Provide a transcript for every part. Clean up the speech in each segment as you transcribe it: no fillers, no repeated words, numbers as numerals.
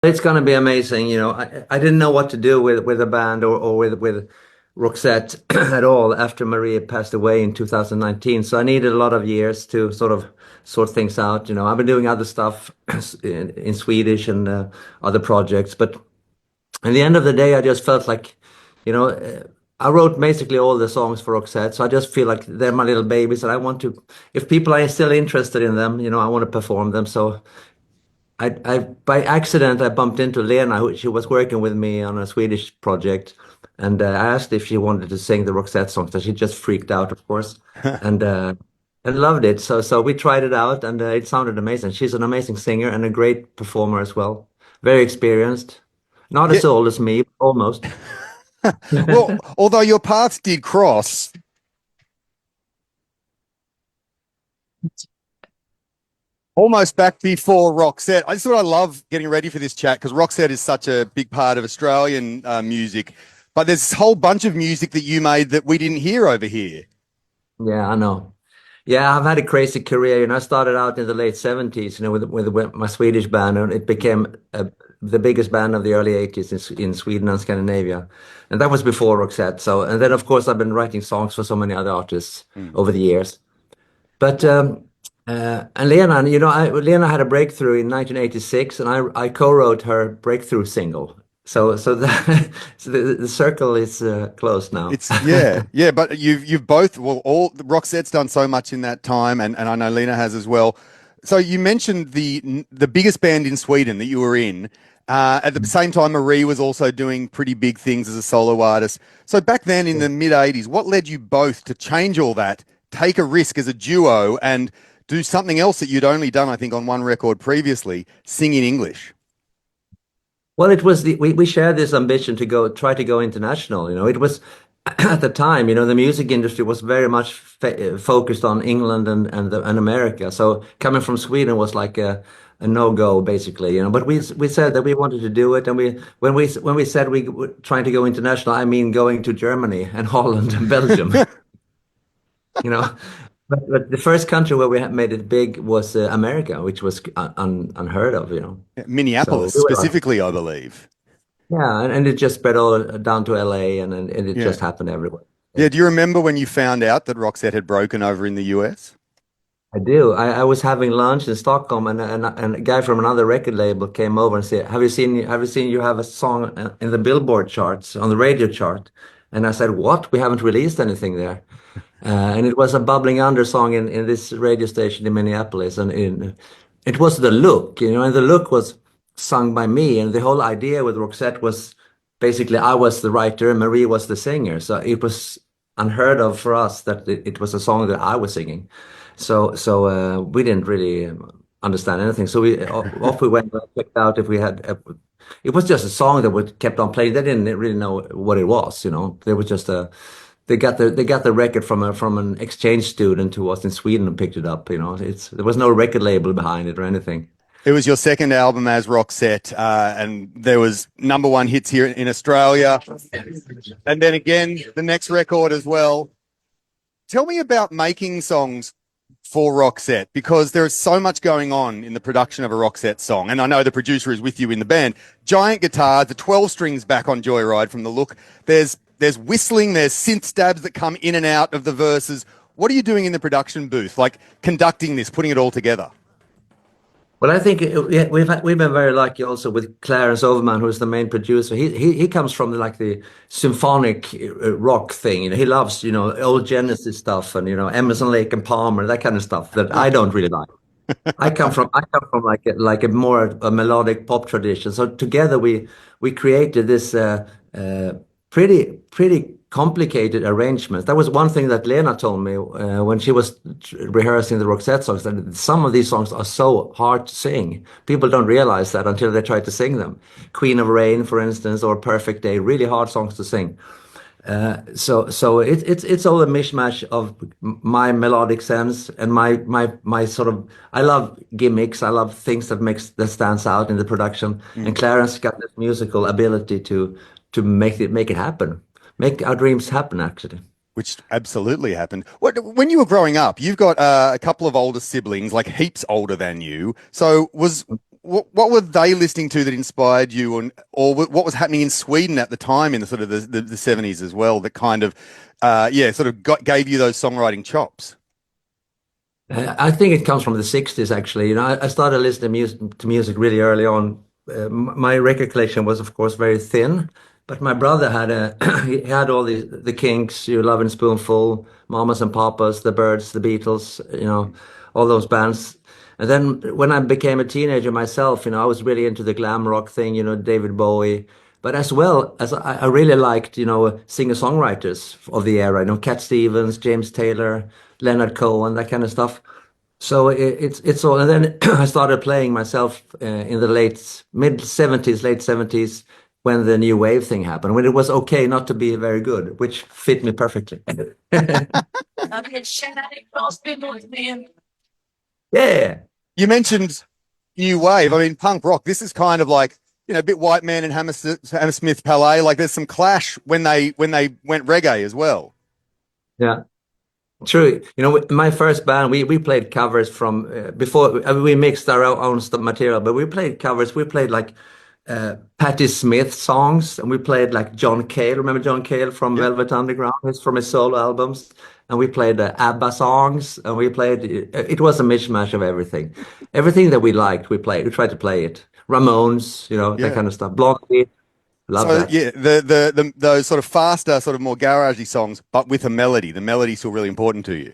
It's gonna be amazing. I didn't know what to do with a band or with Roxette at all after Maria passed away in 2019. So I needed a lot of years to sort of sort things out. I've been doing other stuff in Swedish and other projects, but in the end of the day, I just felt like, you know, uh, I wrote basically all the songs for Roxette, so I just feel like they're my little babies, and I want to, if people are still interested in them, I want to perform them. So by accident, I bumped into Lena, who she was working with me on a Swedish project, and I asked if she wanted to sing the Roxette songs, and she just freaked out, of course, and and loved it. So we tried it out, and it sounded amazing. She's an amazing singer and a great performer as well, very experienced, not Yeah. as old as me, but almost. Well, although your paths did cross almost back before Roxette. I just thought I love getting ready for this chat because Roxette is such a big part of Australian music. But there's a whole bunch of music that you made that we didn't hear over here. Yeah, I know. Yeah, I've had a crazy career. I started out in the late 70s, with my Swedish band, and it became the biggest band of the early 80s in Sweden and Scandinavia. And that was before Roxette. So, and then of course I've been writing songs for so many other artists Mm. over the years. But and Lena, Lena had a breakthrough in 1986, and I co-wrote her breakthrough single. So so the circle is closed now. It's yeah, but you've both well all Roxette's done so much in that time, and I know Lena has as well. So you mentioned the biggest band in Sweden that you were in. At the same time, Marie was also doing pretty big things as a solo artist. So back then in the mid '80s, what led you both to change all that, take a risk as a duo, and do something else that you'd only done, I think, on one record previously, sing in English? Well, it was we shared this ambition to try to go international. It was at the time, the music industry was very much focused on England and America. So coming from Sweden was like a no-go basically. But we said that we wanted to do it, and when we said we were trying to go international, I mean going to Germany and Holland and Belgium. You know. But the first country where we had made it big was America, which was unheard of. So Minneapolis we were like. specifically, I believe. Yeah, and it just spread all down to LA, and it Yeah. just happened everywhere. Yeah. Do you remember when you found out that Roxette had broken over in the US? I do. I was having lunch in Stockholm, and a guy from another record label came over and said, "Have you seen you have a song in the Billboard charts on the radio chart?" And I said, "What? We haven't released anything there." And it was a bubbling under song in this radio station in Minneapolis, and it was the look, and the look was sung by me, and the whole idea with Roxette was basically I was the writer and Marie was the singer, so it was unheard of for us that it was a song that I was singing. So we didn't really understand anything. So off we went and checked out if we had. It was just a song that we kept on playing. They didn't really know what it was. They was just a. They got the record from an exchange student who was in Sweden and picked it up. There was no record label behind it or anything. It was your second album as Roxette, and there was number one hits here in Australia, and then again the next record as well. Tell me about making songs for Roxette because there is so much going on in the production of a Roxette song, and I know the producer is with you in the band. Giant guitar, the 12 strings back on Joyride from the look. There's whistling, there's synth stabs that come in and out of the verses. What are you doing in the production booth, like conducting this, putting it all together? Well, I think yeah, we've been very lucky also with Clarence Overman, who's the main producer. He comes from like the symphonic rock thing. He loves old Genesis stuff and Emerson, Lake and Palmer, that kind of stuff that I don't really like. I come from like a more a melodic pop tradition. So together we created this pretty complicated arrangements. That was one thing that Lena told me when she was rehearsing the Roxette songs. That some of these songs are so hard to sing. People don't realize that until they try to sing them. Queen of Rain, for instance, or Perfect Day, really hard songs to sing. So it's all a mishmash of my melodic sense and my sort of I love gimmicks. I love things that stands out in the production. And Mm. Clarence got this musical ability to make it happen, make our dreams happen. Actually, Which absolutely happened. When you were growing up, you've got a couple of older siblings, like heaps older than you. So what were they listening to that inspired you, and or what was happening in Sweden at the time in the sort of the 70s as well that kind of, yeah, sort of gave you those songwriting chops? I think it comes from the 60s, actually. I started listening to music really early on. My record collection was, of course, very thin, but my brother had he had all the Kinks, You Lovin' Spoonful, Mamas and Papas, The Byrds, The Beatles, all those bands. And then when I became a teenager myself, I was really into the glam rock thing, David Bowie. But as well as I really liked, singer-songwriters of the era, Cat Stevens, James Taylor, Leonard Cohen, that kind of stuff. So it's all, and then I started playing myself in the mid 70s, late 70s, when the new wave thing happened, when it was okay not to be very good, which fit me perfectly. Yeah. You mentioned new wave. I mean, punk rock. This is kind of like, a bit White Man and Hammersmith Palais. Like there's some clash when they went reggae as well. Yeah. True. My first band, we played covers from before we mixed our own material, but we played covers. We played like Patti Smith songs, and we played like John Cale. Remember John Cale from Yep. Velvet Underground? It's from his solo albums. And we played ABBA songs, and we played. It was a mishmash of everything. Everything that we liked, we played. We tried to play it. Ramones, that Yeah. kind of stuff. Blondie, love So that. yeah, the those sort of faster, sort of more garagey songs, but with a melody. The melody's still really important to you.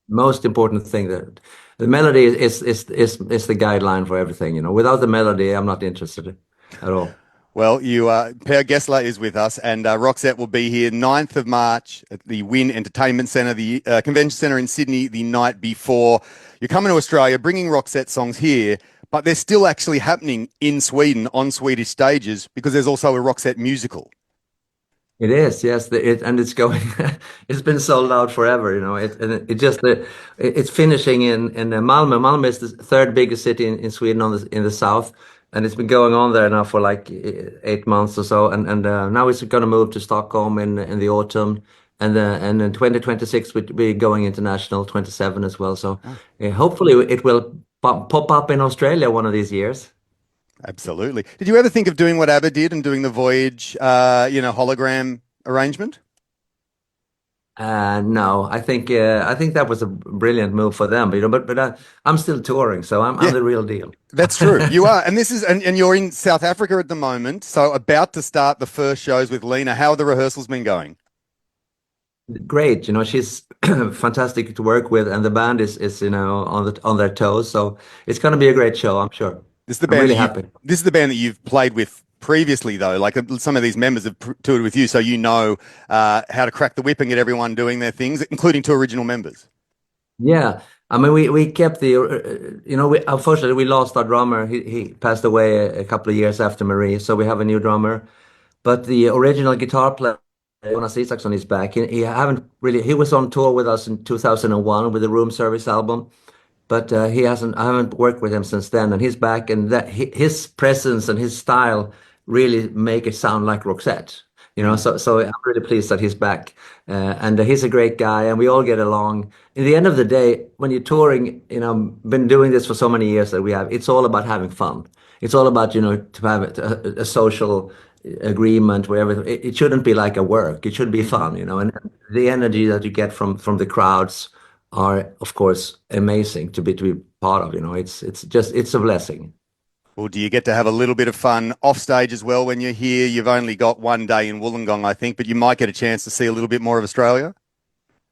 Most important thing, that the melody is the guideline for everything. Without the melody, I'm not interested at all. Well, Per Gessler is with us, and Roxette will be here 9th of March at the Wynn Entertainment Centre, the Convention Centre in Sydney, the night before. You're coming to Australia, bringing Roxette songs here, but they're still actually happening in Sweden on Swedish stages because there's also a Roxette musical. It is, yes, and it's going. It's been sold out forever. It just it's finishing in Malmö. Malmö is the third biggest city in Sweden in the south, and it's been going on there now for like 8 months or so, and now it's going to move to Stockholm in the autumn, and in 2026 we'll be going international, 27 as well. So hopefully it will pop up in Australia one of these years. Absolutely. Did you ever think of doing what ABBA did and doing the Voyage, hologram arrangement? No, I think that was a brilliant move for them, but I'm still touring, so I'm Yeah, the real deal. that's true. You are. And this is, and you're in South Africa at the moment. So about to start the first shows with Lena. How have the rehearsals been going? Great, she's fantastic to work with, and the band is on their toes, so it's going to be a great show, I'm sure. This is the I'm band really that you, happy. this is the band that you've played with previously, though. Like some of these members have toured with you, so you know how to crack the whip and get everyone doing their things, including two original members. Yeah, I mean we kept unfortunately we lost our drummer. He passed away a couple of years after Marie, so we have a new drummer. But the original guitar player, Jonas Isaksson, is back. He haven't really. He was on tour with us in 2001 with the Room Service album, but he hasn't. I haven't worked with him since then, and he's back. And his presence and his style really make it sound like Roxette. Mm. So I'm really pleased that he's back, and he's a great guy, and we all get along. In the end of the day, when you're touring, been doing this for so many years that we have, it's all about having fun. It's all about, to have a social agreement where everything, it shouldn't be like a work. It should be Hmm. fun, and the energy that you get from the crowds are, of course, amazing to be part of. It's a blessing. Well, do you get to have a little bit of fun off stage as well when you're here? You've only got one day in Wollongong, I think, but you might get a chance to see a little bit more of Australia.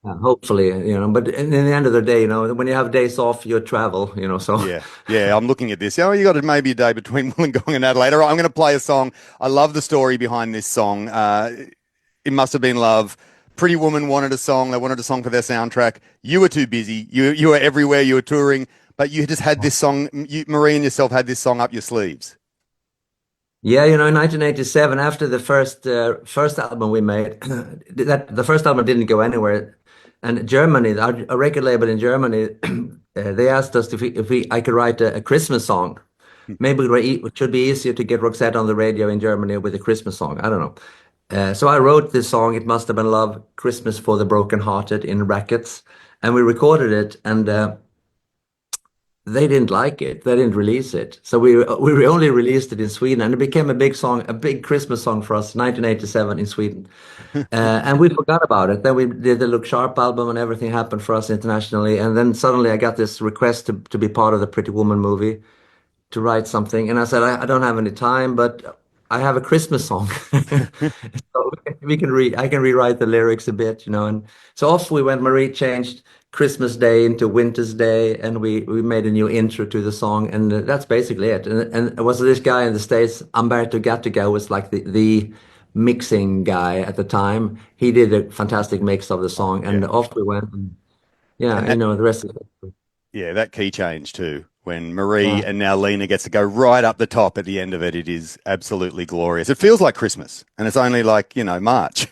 Hopefully, but in the end of the day, when you have days off, you travel, so Yeah, yeah, I'm looking at this. Oh, you got maybe a day between Wollongong and Adelaide. All right, I'm going to play a song. I love the story behind this song. It must have been love. Pretty Woman wanted a song. They wanted a song for their soundtrack. You were too busy. You were everywhere. You were touring, but you just had this song. Marie and yourself had this song up your sleeves. yeah, in 1987, after the first album we made, that the first album didn't go anywhere, and Germany, our record label in Germany, they asked us if I could write a Christmas song. Maybe it should be easier to get Roxette on the radio in Germany with a Christmas song. I don't know. So I wrote this song. It must have been love, Christmas for the broken hearted in brackets, and we recorded it, and they didn't like it. They didn't release it. So we only released it in Sweden, and it became a big song, a big Christmas song for us, 1987 in Sweden. And we forgot about it. Then we did the Look Sharp album, and everything happened for us internationally. And then suddenly I got this request to be part of the Pretty Woman movie, to write something. And I said, I don't have any time, but I have a Christmas song. So we can I can rewrite the lyrics a bit, you know. And so off we went. Marie changed Christmas Day into Winter's Day, and we made a new intro to the song, and that's basically it. And it was this guy in the States, Umberto Gattiga, was like the mixing guy at the time. He did a fantastic mix of the song, Yeah. and off we went. And yeah, And you that, know, the rest of it. yeah, that key change too. When Marie Yeah. and now Lena gets to go right up the top at the end of it, it is absolutely glorious. It feels like Christmas, and it's only like, March.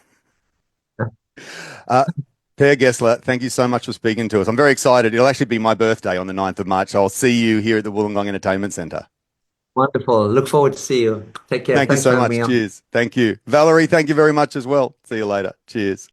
Uh, Per Gessle, thank you so much for speaking to us. I'm very excited. It'll actually be my birthday on the 9th of March. So I'll see you here at the Wollongong Entertainment Centre. Wonderful. Look forward to see you. Take care. Thank you Thanks for so having much. me on. Cheers. Thank you. Valerie, thank you very much as well. See you later. Cheers.